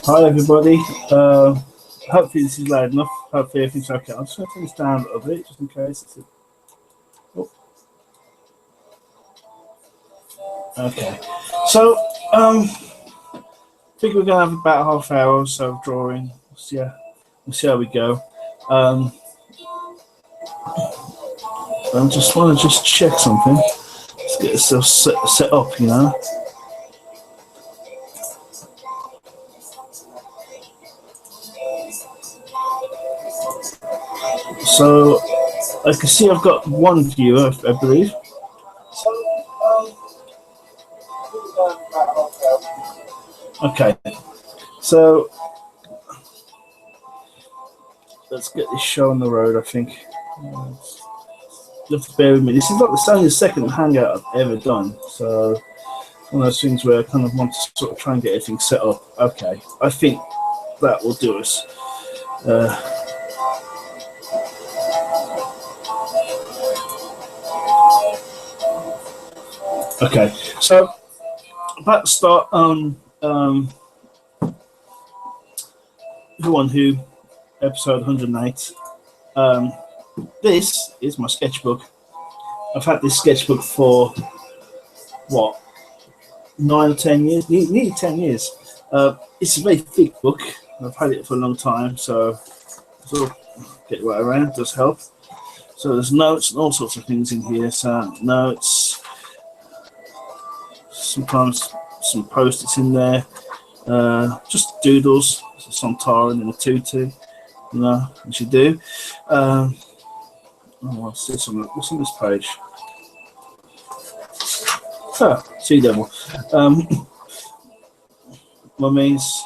Hi everybody. Hopefully this is loud enough. Hopefully everything's okay. I'm just going to turn this down a little bit just in case. Oh, okay. So, I think we're going to have about a half hour or so of drawing. We'll see how we go. I just want to just check something. Let's get ourselves set up, you know. So I can see I've got one viewer, I believe. Okay, so let's get this show on the road, I think. You have to bear with me. This is like only the second hangout I've ever done, so one of those things where I kind of want to sort of try and get everything set up. Okay, I think that will do us. Okay, so about to start on Who on Who, episode 108. This is my sketchbook. I've had this sketchbook for what, 9 or 10 years, nearly 10 years. It's a very thick book. I've had it for a long time, so sort of get right around does help. So there's notes and all sorts of things in here. So notes. Sometimes some post-its in there, just doodles, some tar and a tutu, you know, as you do. What's this on? What's on this page? Sea Devil. Mummies.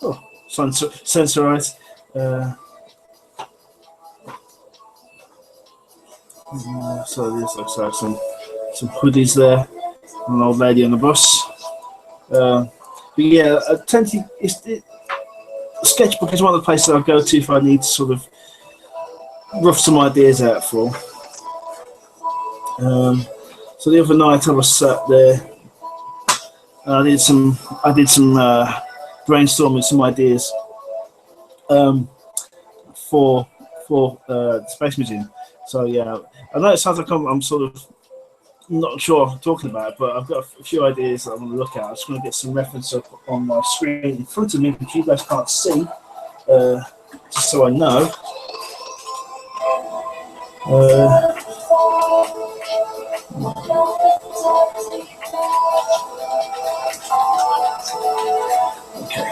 Oh, sensorite. So there's like some hoodies there. An old lady on the bus. But yeah, I tend to. The sketchbook is one of the places I go to if I need to sort of rough some ideas out for. So the other night I was sat there. I did some brainstorming some ideas for the Space Museum. So yeah, I know it sounds like I'm sort of not sure what I'm talking about, but I've got a few ideas that I want to look at. I'm just going to get some reference up on my screen in front of me, which you guys can't see, just so I know. Okay.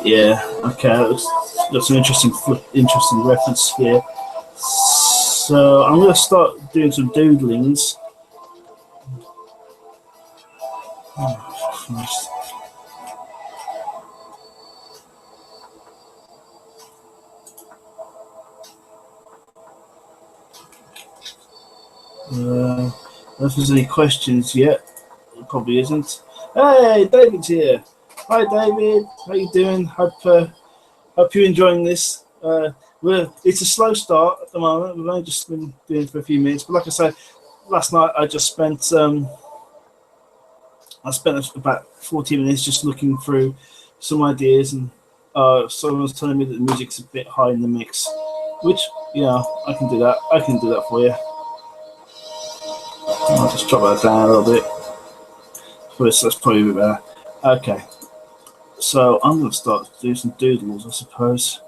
Yeah. Okay. Got some interesting reference here. So I'm going to start doing some doodlings. Oh, Christ. If there's any questions yet, it probably isn't. Hey, David's here. Hi, David. How you doing? Hope you're enjoying this. It's a slow start at the moment. We've only just been doing it for a few minutes, but like I said, last night I just spent about 40 minutes just looking through some ideas, and someone was telling me that the music's a bit high in the mix, which I can do that. I can do that for you. I'll just drop that down a little bit. That's probably a bit better. Okay, so I'm going to start doing some doodles, I suppose.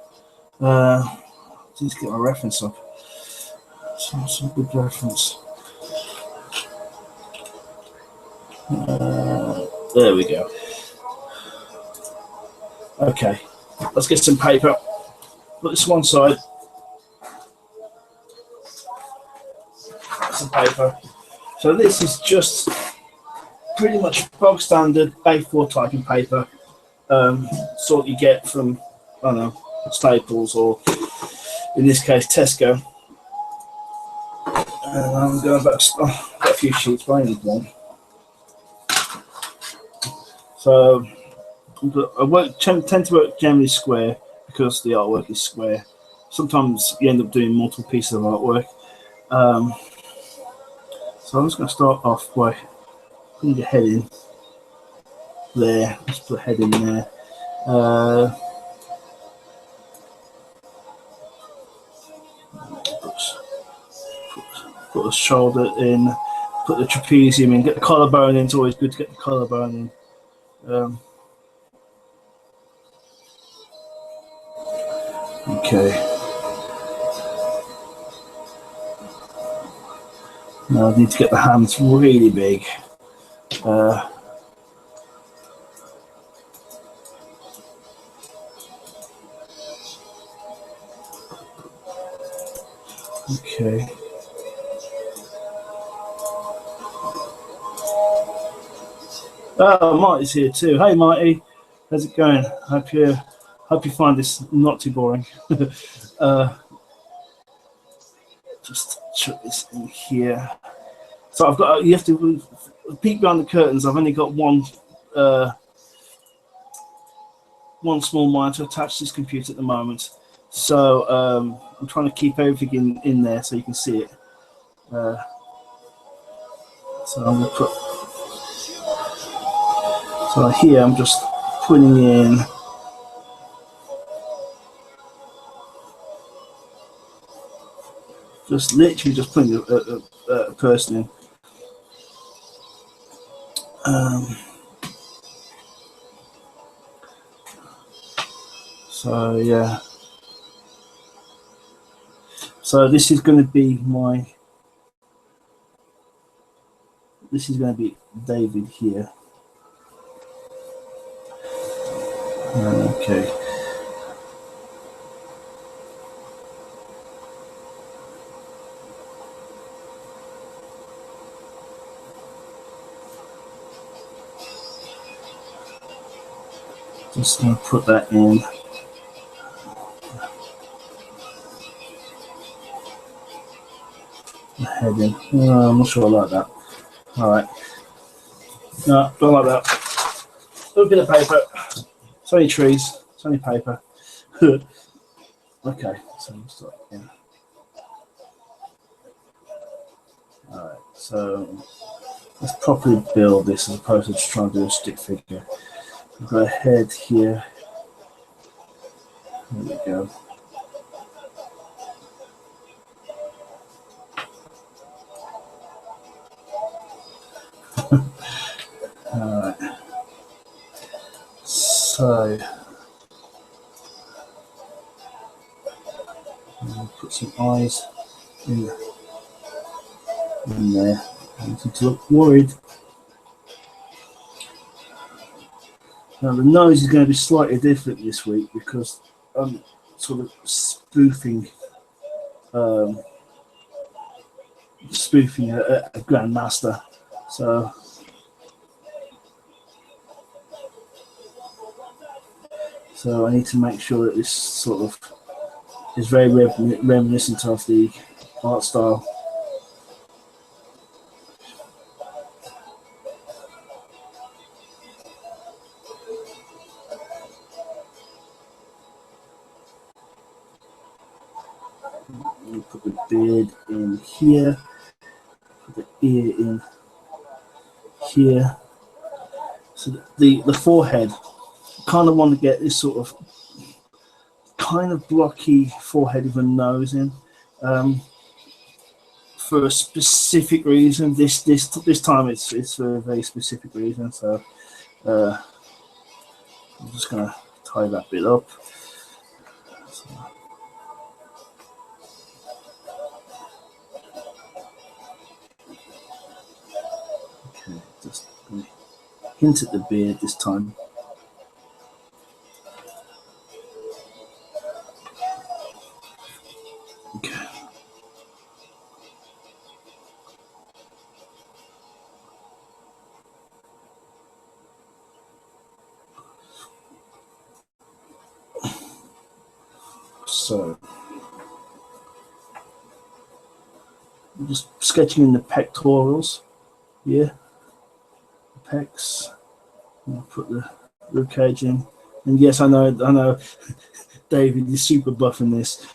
Just get my reference up. Some good reference. There we go. Okay, let's get some paper. Put this one side. Some paper. So this is just pretty much bog standard A4 typing paper, sort you get from, I don't know, Staples or in this case Tesco. And I'm going to got a few sheets, but I need one. So I tend to work generally square because the artwork is square. Sometimes you end up doing multiple pieces of artwork. Um, so I'm just going to start off by putting the head in there. Let's put the head in there. Put the shoulder in, put the trapezium in, get the collarbone in. It's always good to get the collarbone in. Okay. Now I need to get the hands really big. Okay. Oh, Marty's here too. Hey, Marty, how's it going? Hope you find this not too boring. Just chuck this in here. So I've got. You have to peek behind the curtains. I've only got one small monitor attached to this computer at the moment. So I'm trying to keep everything in there so you can see it. So I'm going to put. So here I'm just putting in. Just literally just putting a person in. So yeah. So this is going to be David here. Okay. Just going to put that in. The head in. I'm not sure I like that. All right. No, don't like that. A little bit of paper. It's only trees. It's only paper. Okay. So I'm start again. All right. So let's properly build this as opposed to just trying to do a stick figure. I've got a head here. There we go. All right. So I'll put some eyes in there. I need to look worried. Now the nose is going to be slightly different this week because I'm sort of spoofing a grandmaster. So I need to make sure that this sort of is very reminiscent of the art style. Put the beard in here, put the ear in here. So the forehead, kind of want to get this sort of kind of blocky forehead with a nose in, for a specific reason. This time it's for a very specific reason. So I'm just gonna tie that bit up. Okay, just hint at the beard this time. Okay. So I'm just sketching in the pectorals here, the pecs. I'll put the ribcage in, and yes, I know, David is super buff in this.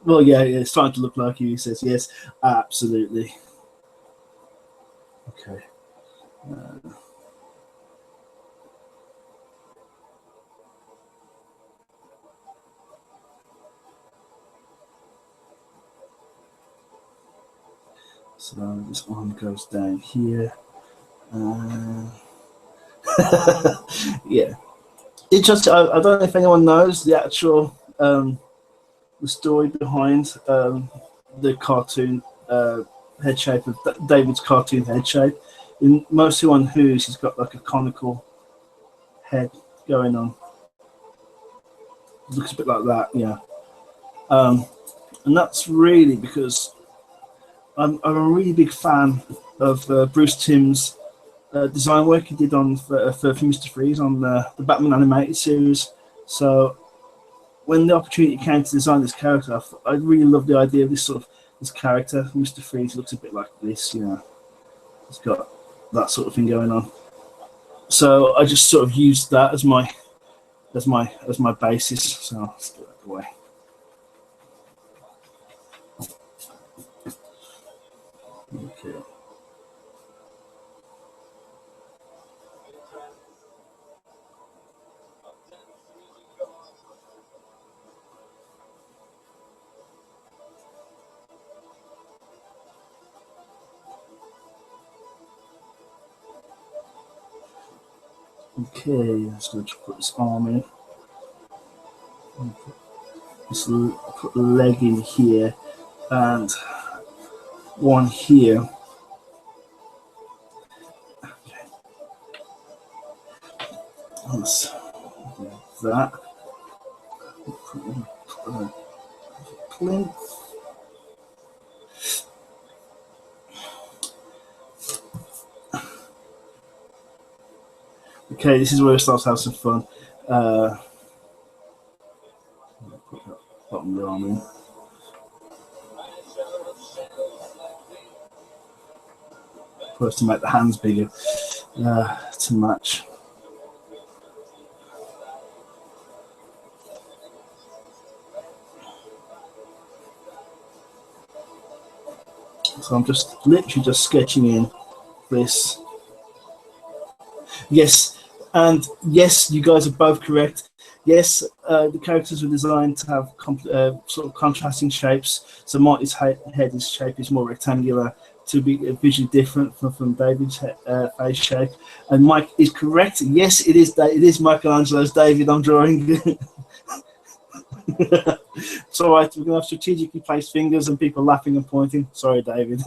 Well, yeah, it's starting to look like you. He says, yes, absolutely. Okay. So this one goes down here. Uh, yeah. It just, I don't know if anyone knows the actual the story behind the cartoon head shape of David's cartoon head shape. In mostly on Who's, he's got like a conical head going on. It looks a bit like that, yeah. Um, and that's really because I'm a really big fan of Bruce Timm's design work he did on for Mr. Freeze on the Batman animated series. So when the opportunity came to design this character, I really love the idea of this sort of this character. Mr. Freeze looks a bit like this, you know. He's got that sort of thing going on. So I just sort of used that as my basis. So let's get that away. Okay. Okay, let's go to put this arm in. Put the leg in here and one here. Let's do that. Plinth. Okay, this is where it starts to have some fun. Put that bottom of the arm in. First to make the hands bigger to match. So I'm just literally just sketching in this. Yes, and yes, you guys are both correct. Yes, the characters were designed to have sort of contrasting shapes. So Marty's head shape is more rectangular to be visually different from David's face shape. And Mike is correct. Yes, it is. It is Michelangelo's David I'm drawing. It's all right. We're gonna have strategically placed fingers and people laughing and pointing. Sorry, David.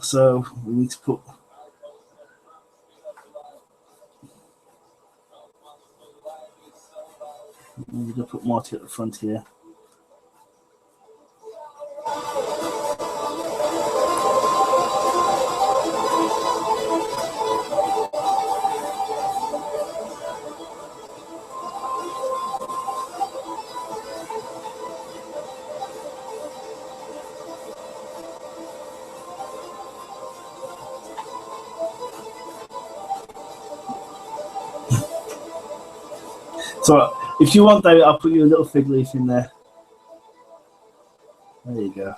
So we need to put. We're gonna put Marty at the front here. So if you want, David, I'll put you a little fig leaf in there. There you go.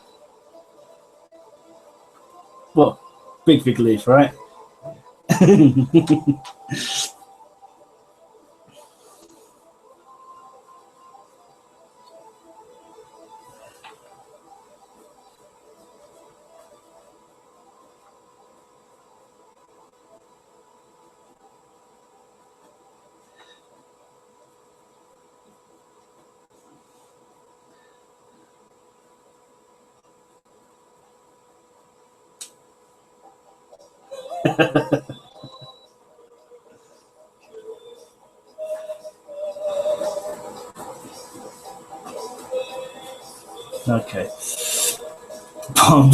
Well, big fig leaf, right? Okay. I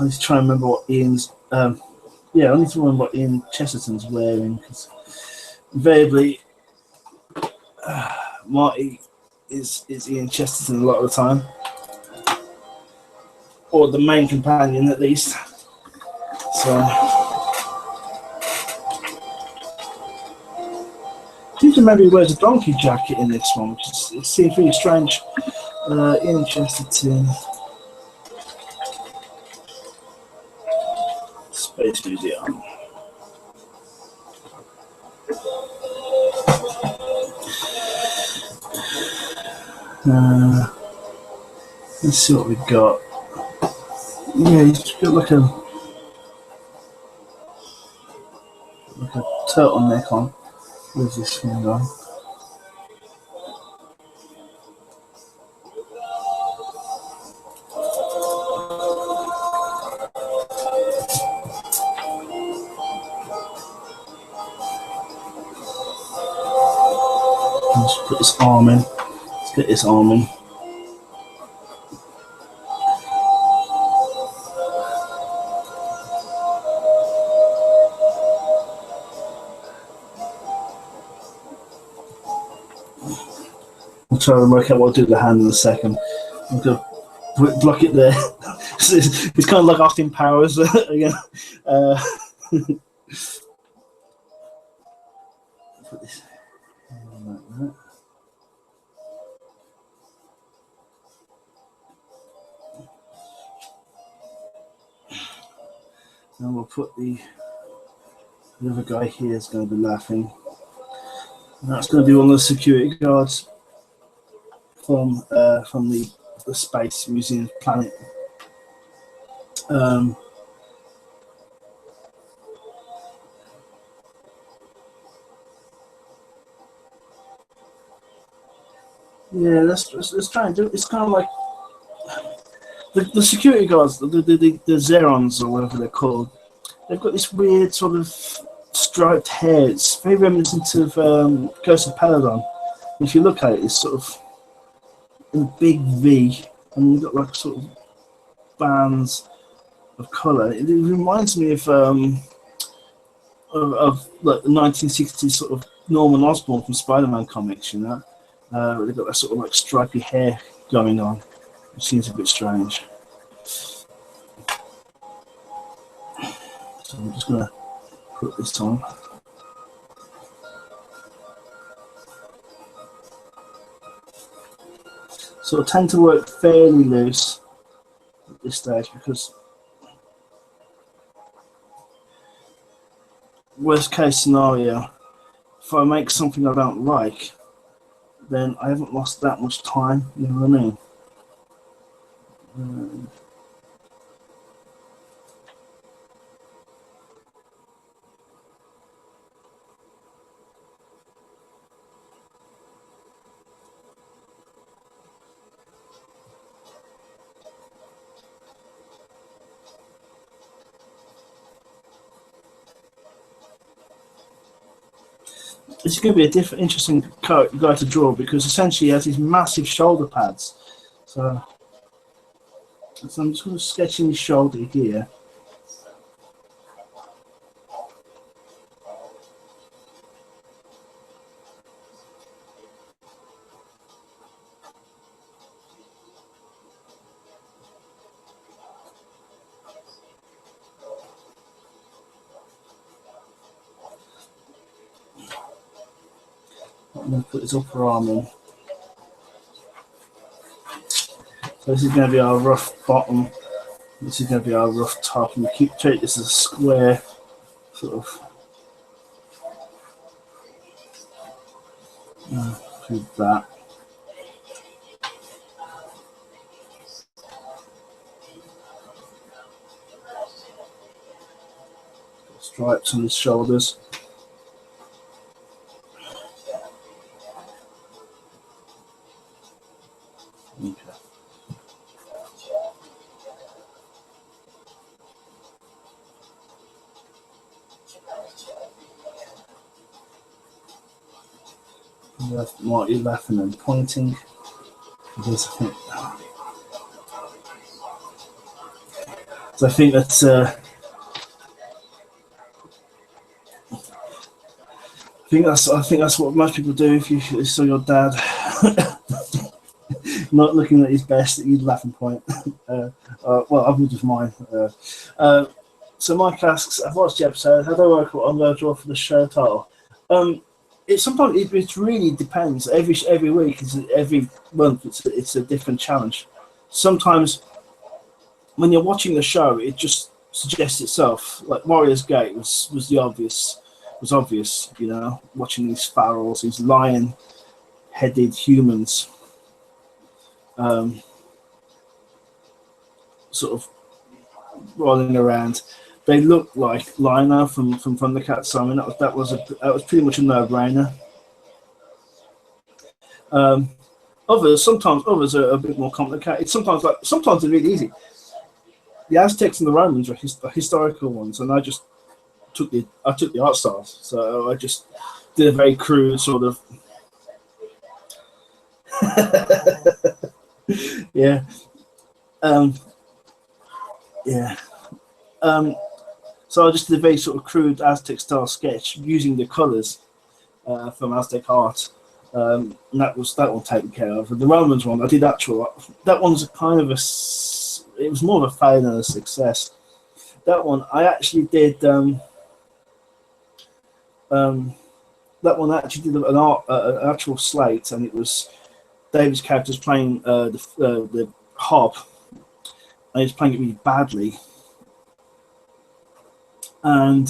need to try and remember what Ian's. Yeah, I need to remember what Ian Chesterton's wearing because invariably Marty is Ian Chesterton a lot of the time. or the main companion at least. So I think maybe wears a donkey jacket in this one, which is, it seems really strange. Interested in Space Museum. Let's see what we've got. Yeah, he's got like a turtleneck on with this thing on. Let's put this arm in. Let's get this arm in. I'll try and work out what I'll do with the hand in a second. I'm going to block it there. It's kind of like Austin Powers again. Put this like that. Now we'll put the other guy here is going to be laughing. And that's going to be one of the security guards from the Space Museum planet. Yeah, let's try and do it. It's kind of like the security guards, the Zerons or whatever they're called. They've got this weird sort of striped hair. It's very reminiscent of Ghost of Peladon. If you look at it, it's sort of in a big V, and you've got like sort of bands of colour. It reminds me of like the 1960s sort of Norman Osborn from Spider-Man comics, you know. They've got that sort of like stripy hair going on, which seems a bit strange. So I'm just going to put this on. So I tend to work fairly loose at this stage because worst case scenario, if I make something I don't like, then I haven't lost that much time, you know what I mean? This is going to be a different, interesting guy to draw because essentially he has these massive shoulder pads. So I'm just going to sketch in his shoulder here. I'm going to put his upper arm in. So this is going to be our rough bottom. This is going to be our rough top. And we treat this as a square sort of do that. Stripes on his shoulders. Okay. Why are you laughing and pointing? Because I think that's I think that's what most people do if you saw your dad not looking at his best, he's laughing point. Well, I've moved with mine. So Mike asks, I've watched the episode, how do I work what I'm going to draw for the show title? It really depends. Every week, every month, it's a different challenge. Sometimes when you're watching the show, it just suggests itself. Like Warriors Gate was obvious, you know, watching these pharaohs, these lion-headed humans, sort of rolling around. They look like Lionel from Thundercats. So I mean, that was pretty much a no-brainer. Others are a bit more complicated. Sometimes they're really easy. The Aztecs and the Romans are historical ones, and I took the art styles. So I just did a very crude sort of yeah. So I just did a very sort of crude Aztec style sketch using the colours from Aztec art. And that one taken care of. The Romans one, I did actual. That one's kind of it was more of a failure than a success. That one, I actually did. That one actually did an actual slate, and it was David's character's playing the harp, and he's playing it really badly, and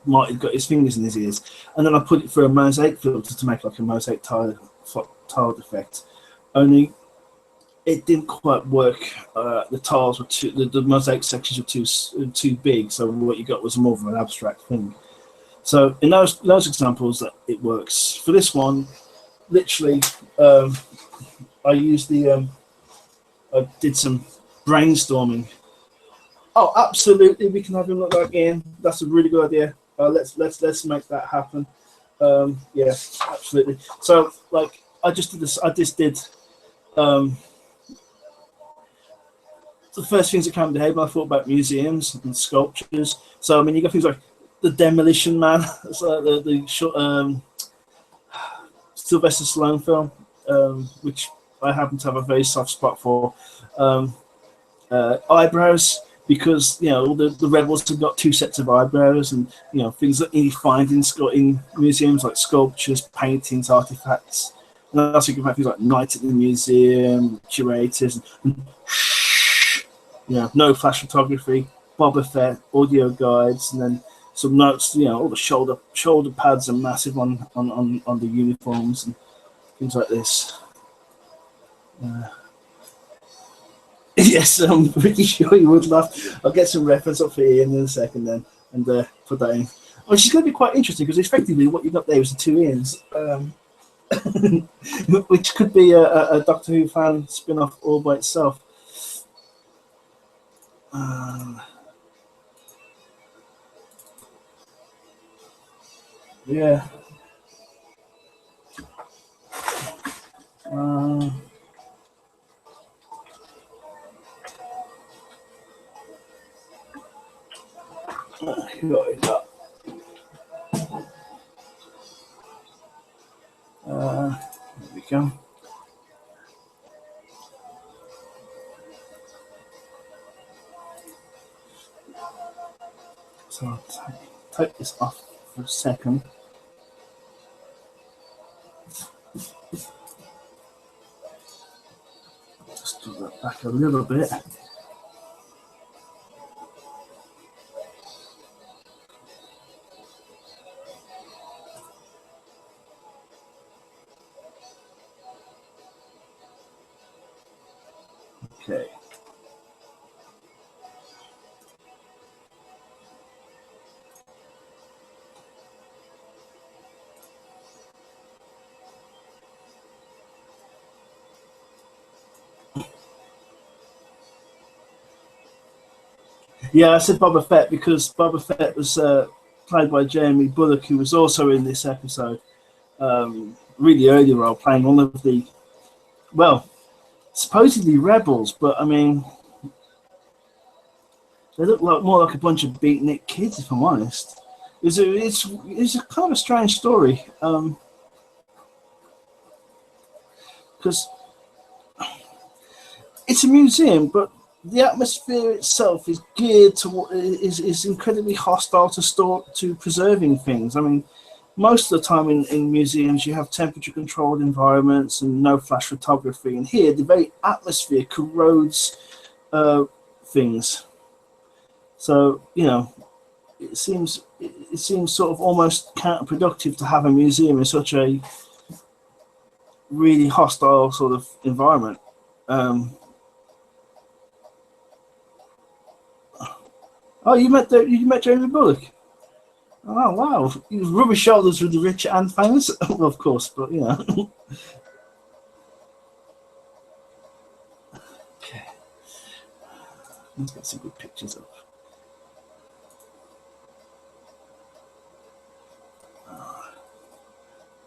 Martin got his fingers in his ears, and then I put it through a mosaic filter to make like a mosaic tiled effect. Only it didn't quite work. The tiles were the mosaic sections were too big, so what you got was more of an abstract thing. So in those examples, that it works. For this one, literally, I used I did some brainstorming. Oh, absolutely, we can have him look like Ian. That's a really good idea. Let's make that happen. Yeah, absolutely. So like, I just did this. The first things that came to head when I thought about museums and sculptures. So I mean, you got things like the Demolition Man, so the short Sylvester Stallone film, which I happen to have a very soft spot for. Eyebrows, because you know all the rebels have got two sets of eyebrows, and you know things that you find in museums like sculptures, paintings, artifacts. And also you can find things like Night at the Museum, curators, and you know, no flash photography, Boba Fett, audio guides, and then some notes. You know, all the shoulder pads are massive on the uniforms and things like this. Yes, I'm pretty sure you would laugh. I'll get some reference up for Ian in a second then, and put that in. Which is going to be quite interesting because effectively what you got there was the two Ians, which could be a Doctor Who fan spin-off all by itself. Yeah. Here we go. There we go. So I'll take this off for a second. Just do that back a little bit. Okay. Yeah, I said Boba Fett because Boba Fett was played by Jeremy Bulloch, who was also in this episode, really early role, playing one of the, well, supposedly rebels, but I mean, they look like more like a bunch of beatnik kids, if I'm honest. It's a kind of a strange story, because it's a museum, but the atmosphere itself is geared to is incredibly hostile to preserving things. I mean, most of the time in museums you have temperature controlled environments and no flash photography, and here the very atmosphere corrodes things. So it seems sort of almost counterproductive to have a museum in such a really hostile sort of environment. Oh, you met Jamie Bullock. Oh wow, you rubber shoulders with the rich and famous, well, of course, but Okay, let's get some good pictures up.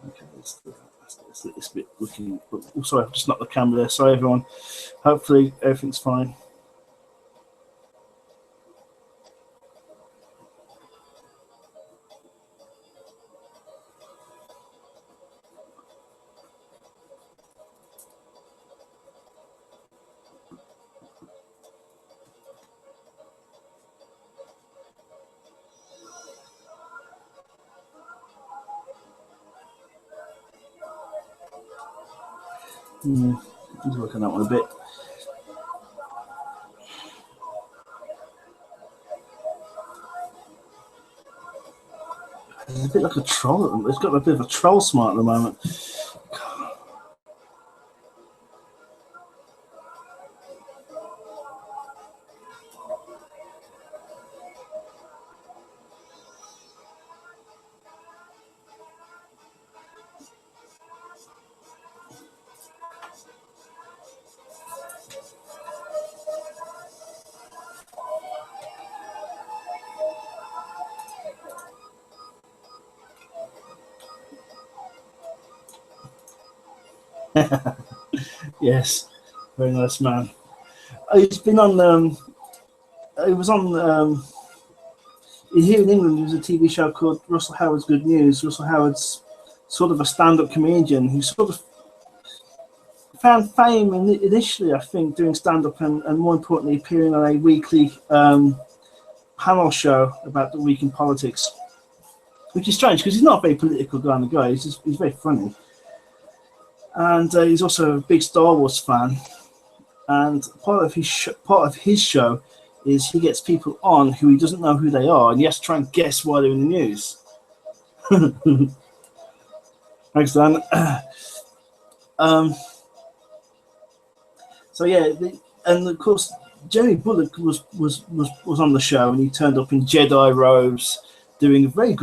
Okay, it's a bit looking. Oh, sorry, I've just knocked the camera there. Sorry, everyone. Hopefully, everything's fine. Let's work on that one a bit. It's a bit like a troll. It's got a bit of a troll smart at the moment. Yes, very nice man. He's been on. He was on. Here in England, there was a TV show called Russell Howard's Good News. Russell Howard's sort of a stand-up comedian who sort of found fame initially, I think, doing stand-up and more importantly, appearing on a weekly panel show about the week in politics, which is strange because he's not a very political kind of guy. He's very funny. And he's also a big Star Wars fan. And part of his show is he gets people on who he doesn't know who they are, and he has to try and guess why they're in the news. Thanks, Dan. So yeah, and of course, Jerry Bullock was on the show, and he turned up in Jedi robes, doing a really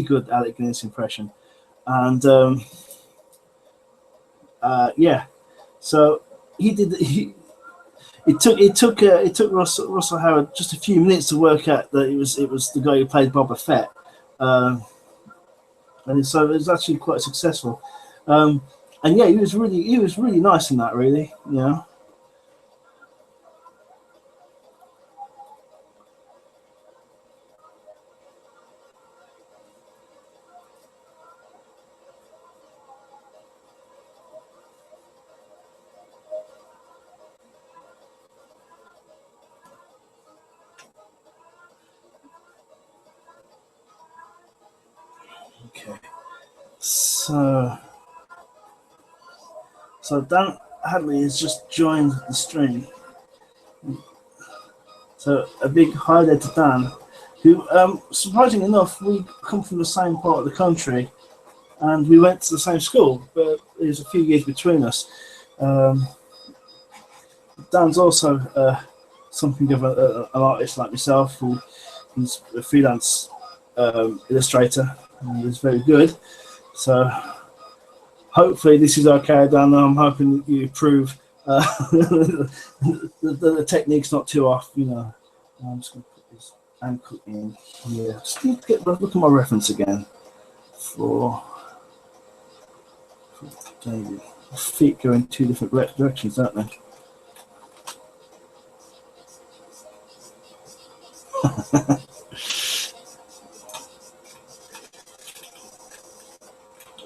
good Alec Guinness impression, and yeah, so he did. It took Russell Howard just a few minutes to work out that it was the guy who played Boba Fett, and so it was actually quite successful. And yeah, he was really nice in that, really, Okay, so Dan Hadley has just joined the stream. So a big hi there to Dan, who, surprisingly enough, we come from the same part of the country, and we went to the same school, but there's a few years between us. Dan's also something of an artist like myself, who's a freelance illustrator, and is very good. So hopefully this is okay, Dan. I'm hoping that you approve. The technique's not too off, I'm just going to put this ankle in here. Just need to look at my reference again for David. Feet go in two different directions, don't they?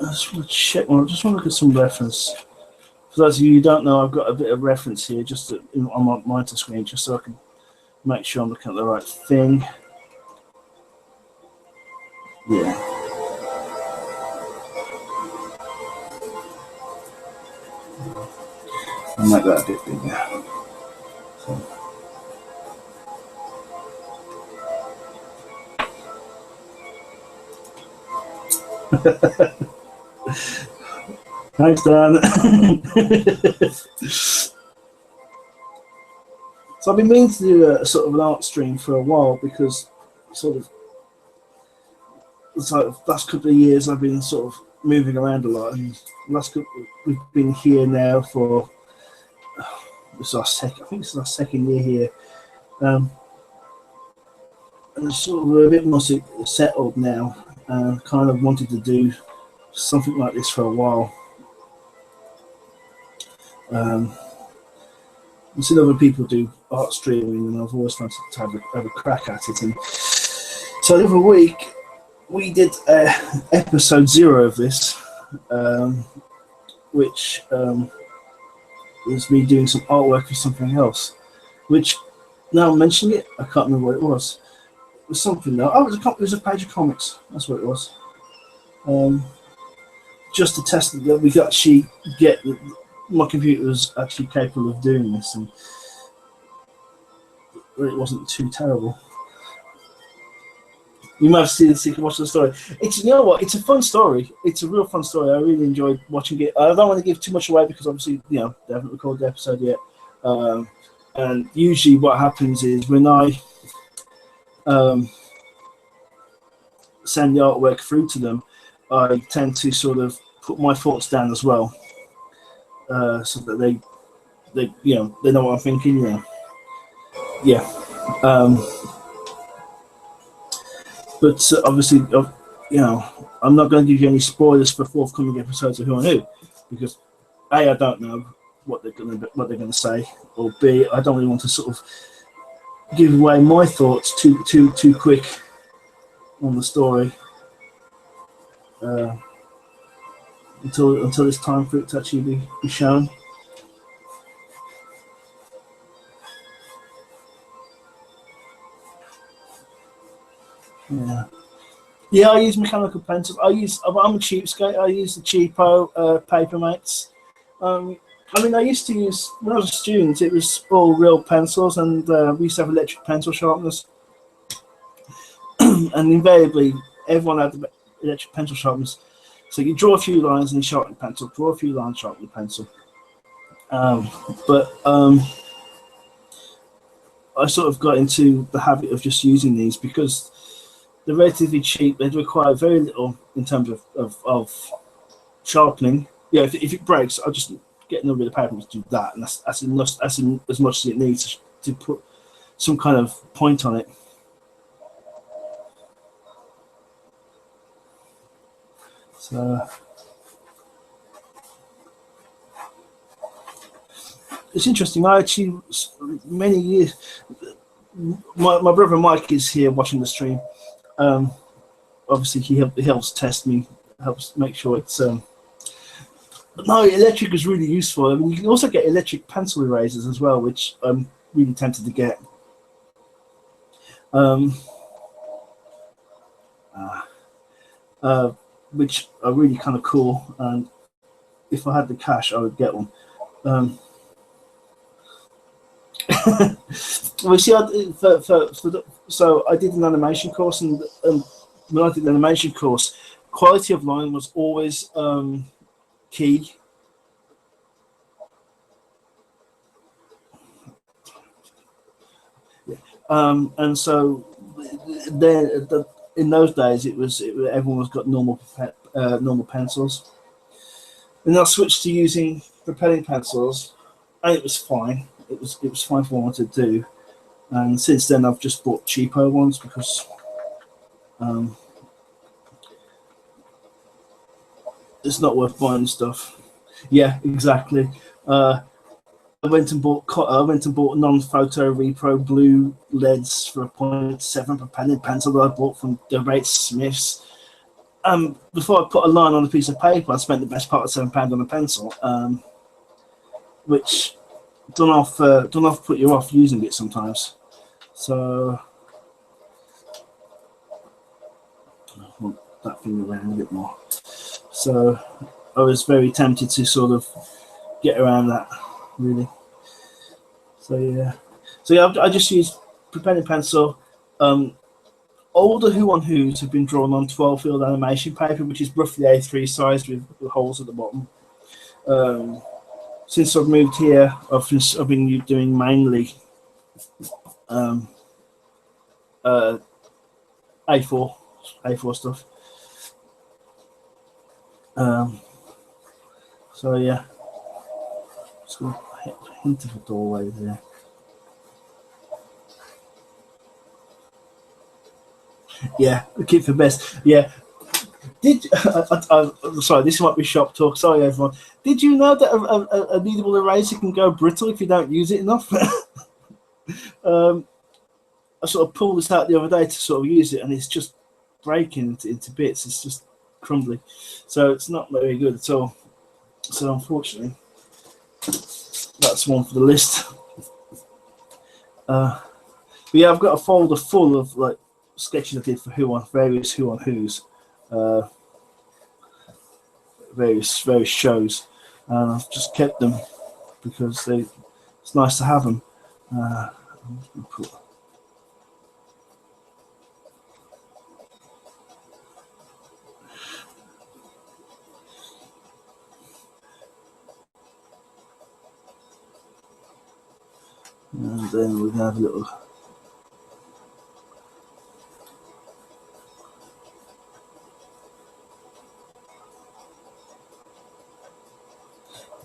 I just want to check. I just want to look at some reference For those of you who don't know, I've got a bit of reference here just on my monitor screen, just so I can make sure I'm looking at the right thing. Yeah. I'll make that a bit bigger. Thanks, Dan. So I've been meaning to do a sort of an art stream for a while, because sort of last couple of years I've been sort of moving around a lot, and we've been here now for this our second. I think it's our second year here, and it's sort of a bit more settled now. And kind of wanted to do something like this for a while. I've seen other people do art streaming, and I've always wanted to have a crack at it. And so the other week we did episode 0 of this, which was me doing some artwork for something else. Which, now I'm mentioning it, I can't remember what it was. It was something though. Oh, it was a page of comics. That's what it was. Just to test that we could actually get my computer was actually capable of doing this, and it wasn't too terrible. You might have seen this, you can watch the story. You know what? It's a fun story. It's a real fun story. I really enjoyed watching it. I don't want to give too much away because obviously, they haven't recorded the episode yet. And usually, what happens is when I send the artwork through to them, I tend to sort of put my thoughts down as well, so that they know what I'm thinking. Yeah. But obviously, I'm not going to give you any spoilers for forthcoming episodes of Who and Who, because A, I don't know what they're going to say, or B, I don't really want to sort of give away my thoughts too quick on the story until it's time for it to actually be shown. Yeah, I use mechanical pencils. I'm a cheapskate. I use the cheapo Papermates. I used to use, when I was a student, it was all real pencils, and we used to have electric pencil sharpeners. And invariably, everyone had the electric pencil sharpeners. So you draw a few lines and you sharpen the pencil, draw a few lines, sharpen the pencil. But I sort of got into the habit of just using these because they're relatively cheap. They require very little in terms of sharpening. Yeah, if it breaks, I'll just get another bit of paper to do that, and that's as much as it needs to put some kind of point on it. So it's interesting. I actually, many years, my brother Mike is here watching the stream. Obviously, he helps test me, helps make sure it's. But no, electric is really useful. I mean, you can also get electric pencil erasers as well, which I'm really tempted to get. Which are really kind of cool, and if I had the cash, I would get one. Well, see, so I did an animation course, and when I did the animation course, quality of line was always key. And so in those days, everyone got normal pencils, and I switched to using propelling pencils, and it was fine. It was fine for what I wanted to do, and since then I've just bought cheapo ones because it's not worth buying stuff. Yeah, exactly. I went and bought non-photo repro blue leads for a 0.7 propelling pencil that I bought from Great Smiths. Before I put a line on a piece of paper, I spent the best part of £7 on a pencil. which don't have put you off using it sometimes. So I want that thing around a bit more. So I was very tempted to sort of get around that, really. So yeah, I just use pen and pencil. All the Who on Who's have been drawn on 12 field animation paper, which is roughly A3 size with holes at the bottom. Since I've moved here, I've been doing mainly A4 stuff. So yeah, it's got a hint of a doorway there. Yeah, keep for best. Yeah. Did sorry, this might be shop talk. Sorry, everyone. Did you know that a kneadable eraser can go brittle if you don't use it enough? I sort of pulled this out the other day to sort of use it, and it's just breaking into bits. It's just crumbly, so it's not very good at all. So unfortunately, that's one for the list. But yeah, I've got a folder full of like sketches I did for various Who on Who's, various shows, and I've just kept them because it's nice to have them. And then we have a little.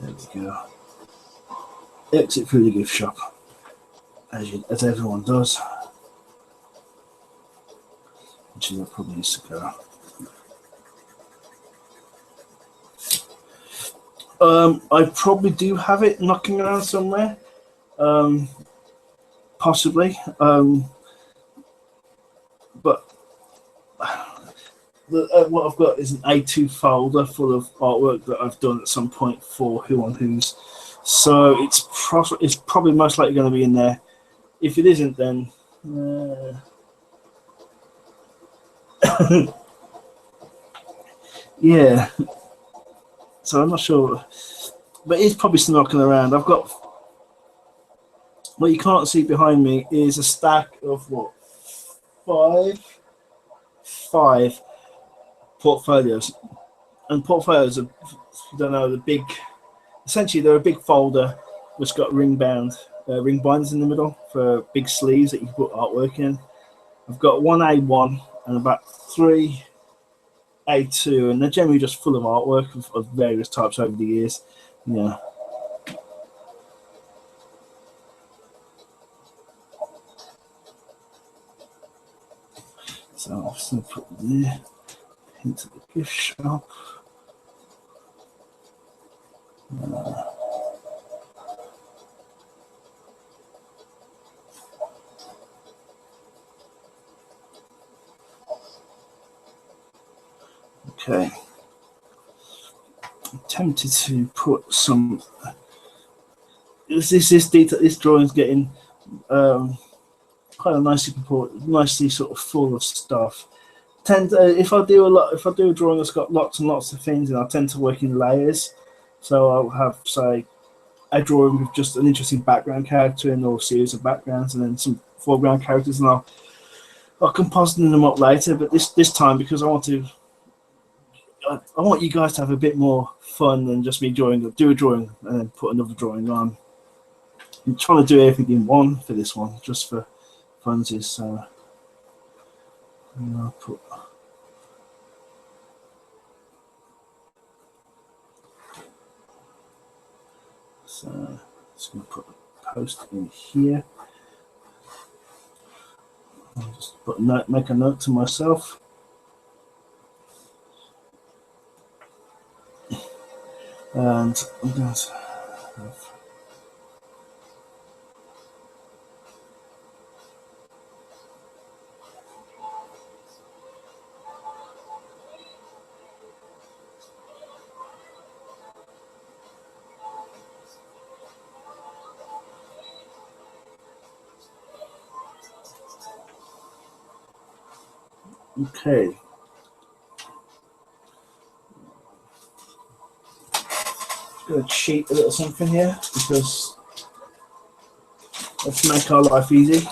There we go. Exit through the gift shop, as everyone does. Actually, that probably needs to go. I probably do have it knocking around somewhere, possibly. But what I've got is an A2 folder full of artwork that I've done at some point for Who on Who's. So it's probably most likely going to be in there. If it isn't, then yeah. So I'm not sure, but it's probably still knocking around. I've got what you can't see behind me is a stack of what five portfolios, and portfolios are, if you don't know, the big. Essentially, they're a big folder which got ring binders in the middle for big sleeves that you can put artwork in. I've got one A1 and about three A2, and they're generally just full of artwork of various types over the years. Yeah. So I'm just going to put them there into the gift shop. Okay. I'm tempted to put some. This drawing's getting quite a nicely sort of full of stuff. If I do a drawing that's got lots and lots of things, and I tend to work in layers. So I'll have, say, a drawing with just an interesting background character in, or a series of backgrounds, and then some foreground characters, and I'll composite them up later. But this time, because I want you guys to have a bit more fun than just me do a drawing and then put another drawing on. I'm trying to do everything in one for this one, just for funsies. So I'll put. So I'm just going to put a post in here. I'll just make a note to myself. And I'm going to have. Okay. Going to cheat a little something here because let's make our life easy.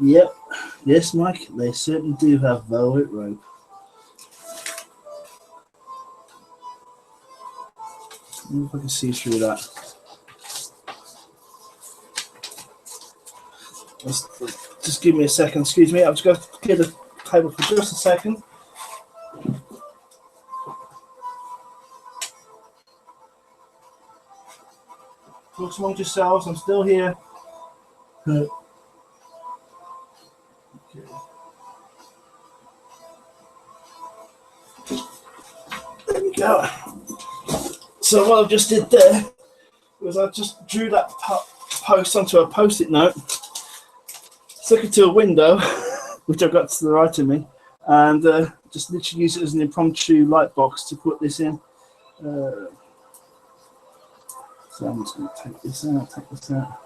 Yep. Yes, Mike, they certainly do have velvet rope. If I can see through that. Just give me a second, excuse me. I've just got to clear the table for just a second. Talk amongst yourselves, I'm still here. Okay. There we go. So what I just did there was I just drew that post onto a post-it note, stuck it to a window, which I've got to the right of me, and just literally use it as an impromptu light box to put this in. So I'm just going to take this out,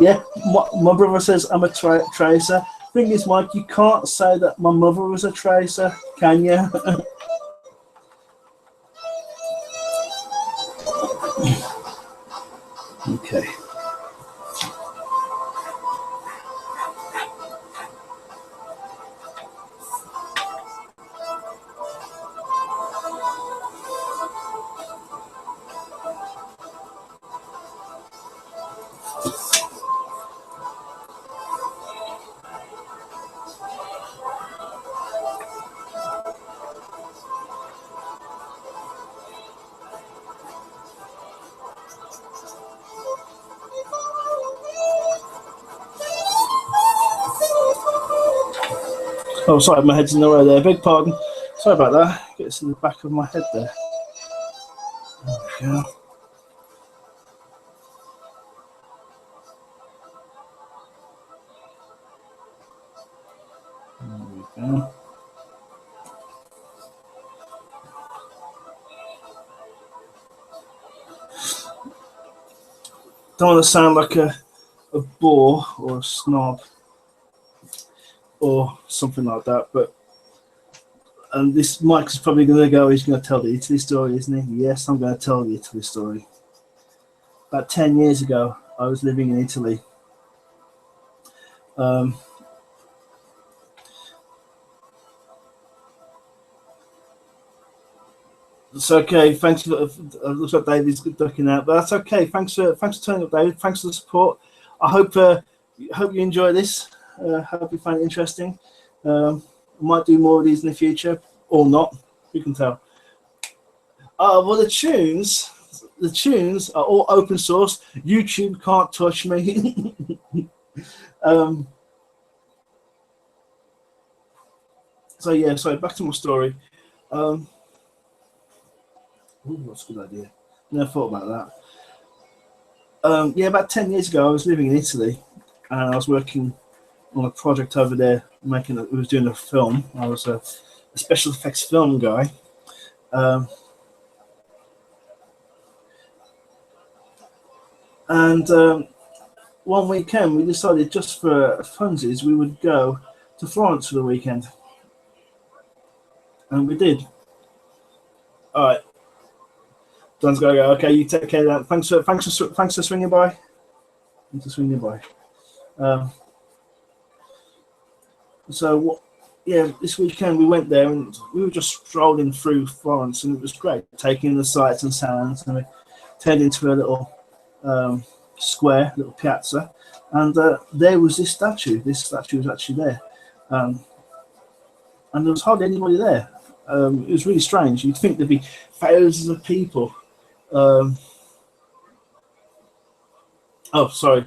Yeah, my brother says I'm a tracer. Thing is, Mike, you can't say that my mother was a tracer, can you? Okay. Oh, sorry, my head's in the way there. Beg pardon. Sorry about that. Gets in the back of my head there. There we go. There we go. Don't want to sound like a bore or a snob or something like that, but this Mike's probably going to go, he's going to tell the Italy story, isn't he? Yes, I'm going to tell the Italy story. About 10 years ago, I was living in Italy. It's okay. Thanks for. Looks like David's ducking out, but that's okay. Thanks for turning up, David. Thanks for the support. I hope you enjoy this. Hope you find it interesting. I might do more of these in the future or not. Who can tell? Well, the tunes are all open source. YouTube can't touch me. So yeah. So back to my story. Ooh, that's a good idea. Never thought about that. Yeah, about 10 years ago, I was living in Italy, and I was working on a project over there. We was doing a film. I was a special effects film guy. And one weekend, we decided just for funsies, we would go to Florence for the weekend, and we did. All right. Don's gotta go. Okay, you take care of that. Thanks for swinging by. Thanks for swinging by. So yeah, this weekend we went there and we were just strolling through Florence, and it was great, taking in the sights and sounds. And we turned into a little square, little piazza, and there was this statue. This statue was actually there, and there was hardly anybody there. It was really strange. You'd think there'd be thousands of people. Oh, sorry,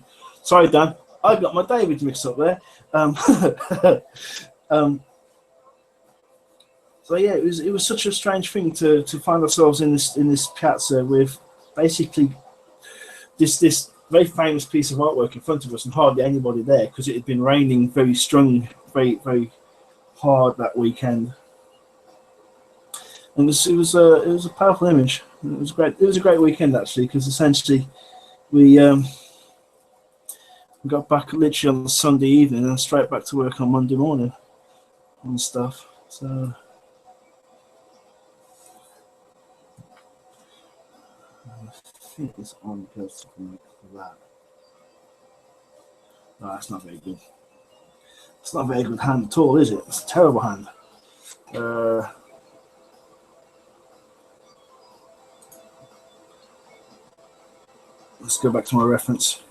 Dan. I got my David mixed up there. Um, so yeah, it was such a strange thing to find ourselves in this piazza with basically this very famous piece of artwork in front of us and hardly anybody there because it had been raining very strong, very hard that weekend. And it was a powerful image. It was great. It was a great weekend actually because essentially we got back literally on Sunday evening and straight back to work on Monday morning and stuff. So I think it's on something like that. No, that's not very good. It's not a very good hand at all, is it? It's a terrible hand. Let's go back to my reference.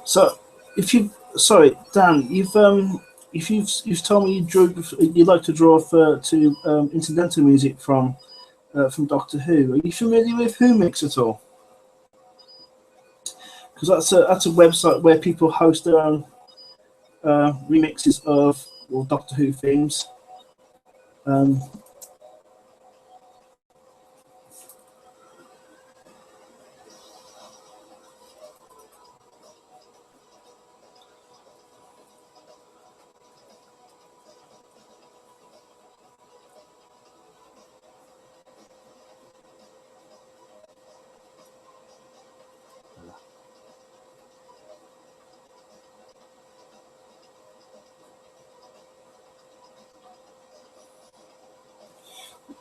So, if you, sorry, Dan, you've told me you like to draw to incidental music from Doctor Who. Are you familiar with Who Mix at all? Because that's a website where people host their own remixes of Doctor Who themes.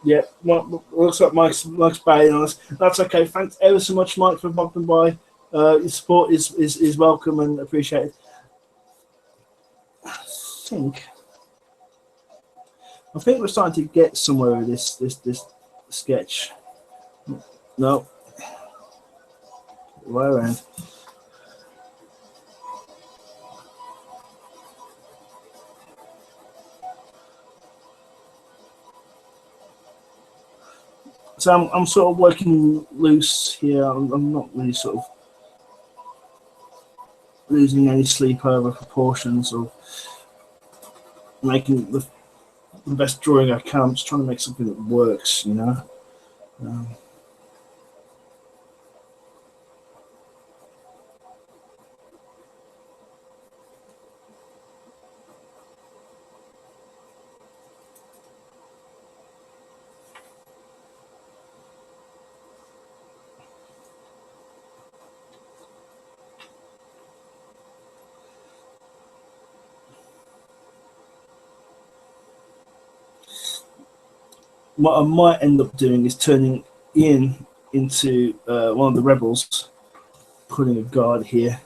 Yeah, looks like Mike's bailing on us. That's okay. Thanks ever so much, Mike, for popping by. Your support is welcome and appreciated. I think we're starting to get somewhere with this sketch. No, way around. So I'm sort of working loose here. I'm not really sort of losing any sleep over proportions or making the best drawing I can. I'm just trying to make something that works, you know. What I might end up doing is turning Ian into one of the rebels, putting a guard here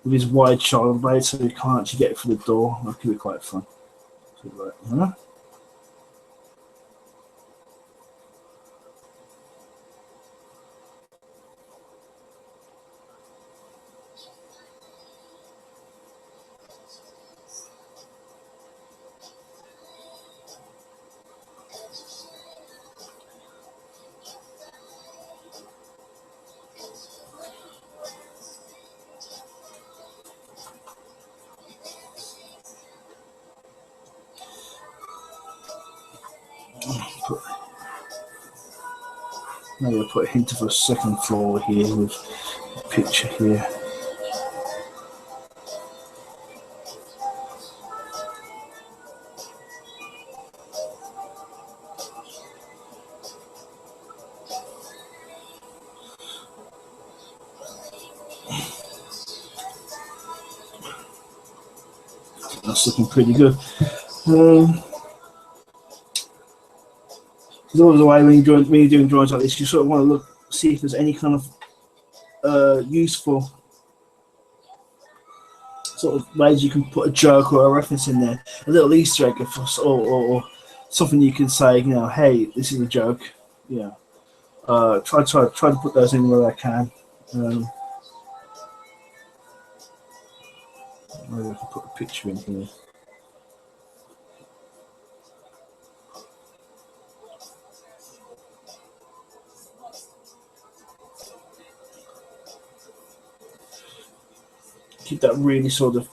with his wide shoulder blade so he can't actually get it through the door. That could be quite fun. So, maybe I'll put a hint of a second floor here with a picture here. That's looking pretty good. There's always a way when you're doing drawings like this, you sort of want to see if there's any kind of useful sort of ways you can put a joke or a reference in there, a little Easter egg, or something you can say, hey, this is a joke. Try to put those in where I can. Maybe I can put a picture in here. Keep that really sort of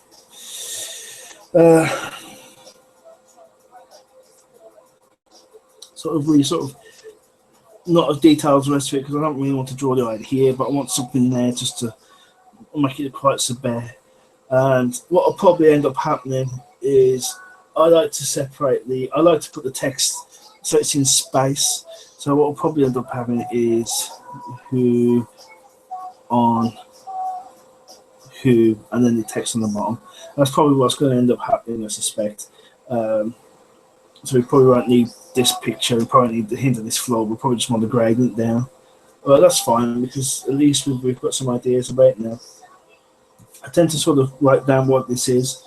not as detailed as the rest of it, because I don't really want to draw the eye here, but I want something there just to make it quite so bare. And what will probably end up happening is I like to put the text so it's in space. So what will probably end up having is who on who, and then the text on the bottom. That's probably what's going to end up happening, I suspect. So we probably won't need this picture, we probably need the hint of this floor, we'll probably just want the gradient down. Well, that's fine, because at least we've got some ideas about it now. I tend to sort of write down what this is,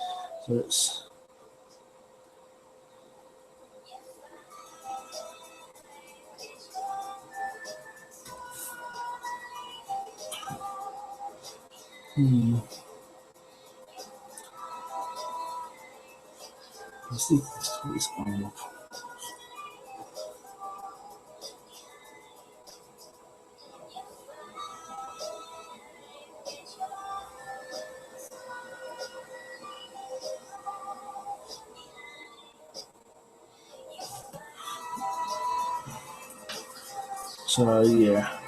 so it's let's see what it's on. So yeah,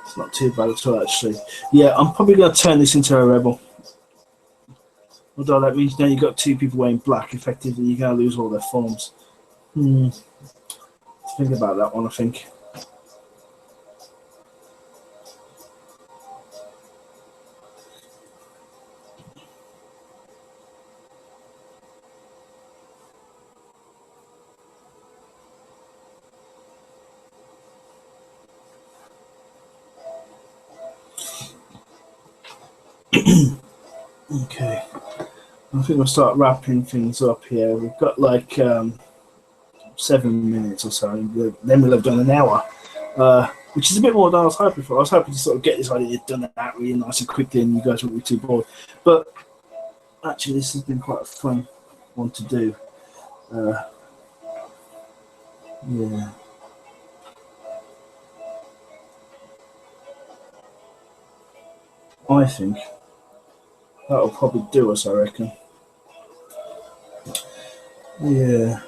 it's not too bad at all actually. Yeah, I'm probably going to turn this into a rebel. Although that means now you've got two people wearing black, effectively you're going to lose all their forms. Think about that one, I think. Okay, I think we'll start wrapping things up here. We've got like 7 minutes or so, and then we'll have done an hour, which is a bit more than I was hoping for. I was hoping to sort of get this idea done out really nice and quickly, and you guys won't be too bored. But actually, this has been quite a fun one to do. Yeah. I think that'll probably do us, I reckon. Yeah.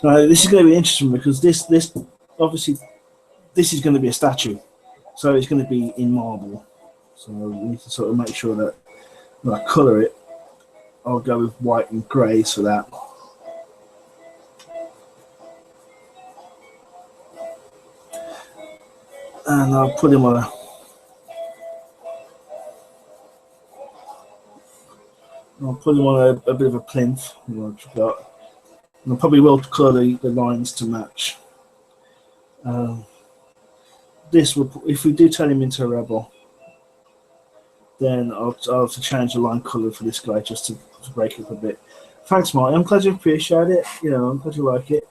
Now, this is going to be interesting because this obviously this is going to be a statue, so it's going to be in marble. So we need to sort of make sure that when I colour it, I'll go with white and greys for that. And I'll put him on a bit of a plinth. And I probably will colour the lines to match. This will, if we do turn him into a rebel, then I'll have to change the line colour for this guy just to break it up a bit. Thanks, Marty. I'm glad you appreciate it. I'm glad you like it.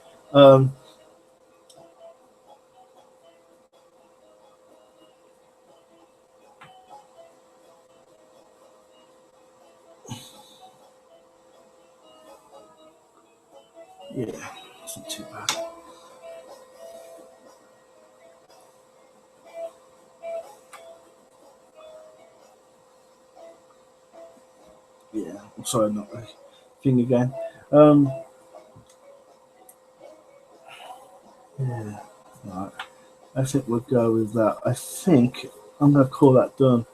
Yeah, it's not too bad. Yeah, I'm sorry, not the thing again. Yeah, right. I think we'll go with that. I think I'm going to call that done.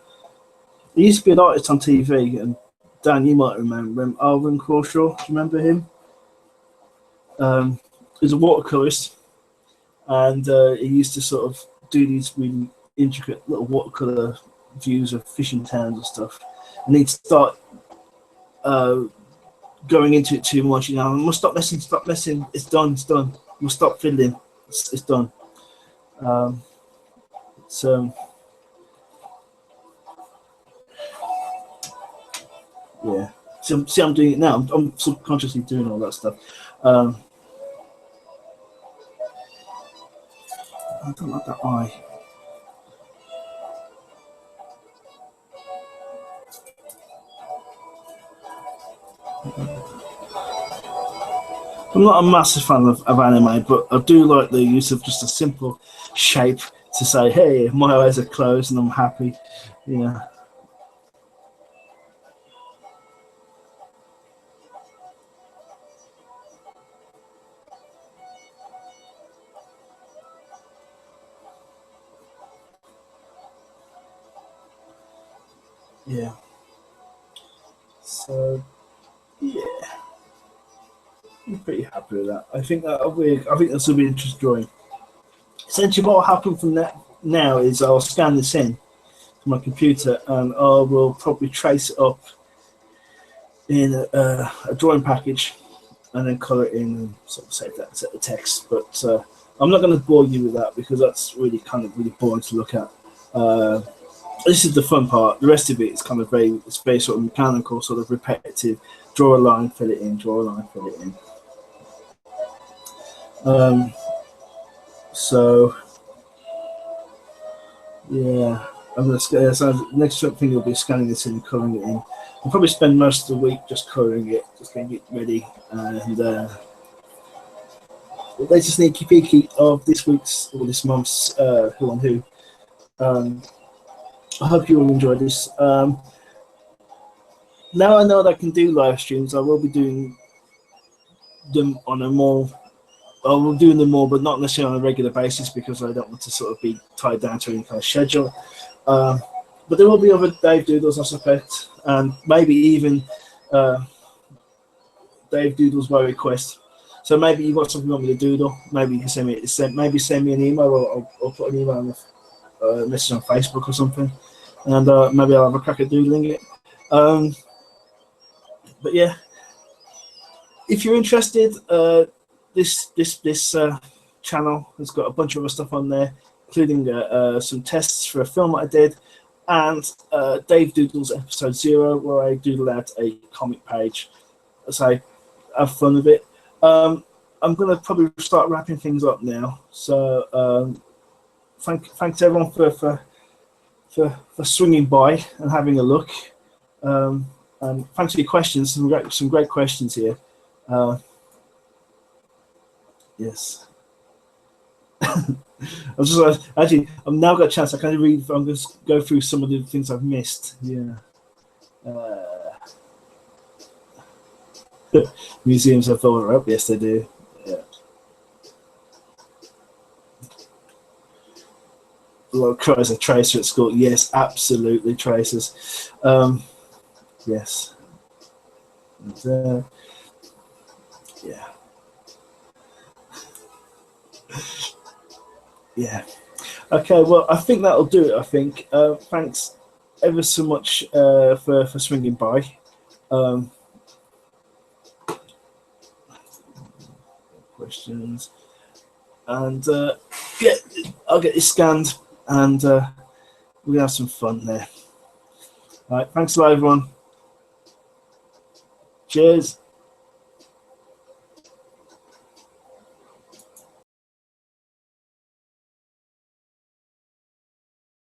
He used to be an artist on TV, and Dan, you might remember him. Alvin Crawshaw, do you remember him? He's a watercolorist, and he used to sort of do these really intricate little watercolor views of fishing towns and stuff. And he'd start going into it too much. I must stop messing. It's done. We'll stop fiddling. It's done. So See, I'm doing it now. I'm subconsciously doing all that stuff. I don't like that eye. I'm not a massive fan of anime, but I do like the use of just a simple shape to say, hey, my eyes are closed and I'm happy. Yeah. Yeah. So, yeah. I'm pretty happy with that. I think this will be an interesting drawing. Essentially, what will happen from that now is I'll scan this in to my computer and I will probably trace it up in a drawing package and then color it in and sort of save that set the text. But I'm not going to bore you with that because that's really boring to look at. This is the fun part. The rest of it is very sort of mechanical, sort of repetitive. Draw a line, fill it in. Draw a line, fill it in. So yeah, I'm gonna. So next thing will be scanning this in, coloring it in. I'll probably spend most of the week just coloring it, just getting it ready, and there's a sneaky peeky of this week's or this month's Who on Who. I hope you all enjoyed this. Now I know that I can do live streams. I will be doing them on a more. I will doing them more, but not necessarily on a regular basis because I don't want to sort of be tied down to any kind of schedule. But there will be other Dave Doodles, I suspect, and maybe even Dave Doodles by request. So maybe you've got something you want me to doodle. Maybe you can send me an email, or I'll put an email on the message on Facebook or something, and maybe I'll have a crack at doodling it. But yeah, if you're interested, this channel has got a bunch of other stuff on there, including some tests for a film that I did, and Dave Doodles episode 0, where I doodle out a comic page. So have fun with it. I'm going to probably start wrapping things up now. So thanks everyone for swinging by and having a look. And thanks for your questions. Some great questions here. Yes. I've now got a chance. I can read. I'm going to go through some of the things I've missed. Yeah. Museums have thought up. Yes, they do. Yeah. A lot of cries of Tracer at school. Yes, absolutely, Tracers. Yes. And, yeah. Yeah. Okay, well, I think that'll do it, I think. Thanks ever so much for swinging by. Questions. And, yeah, I'll get this scanned, and we're going to have some fun there. All right, thanks a lot, everyone. Cheers.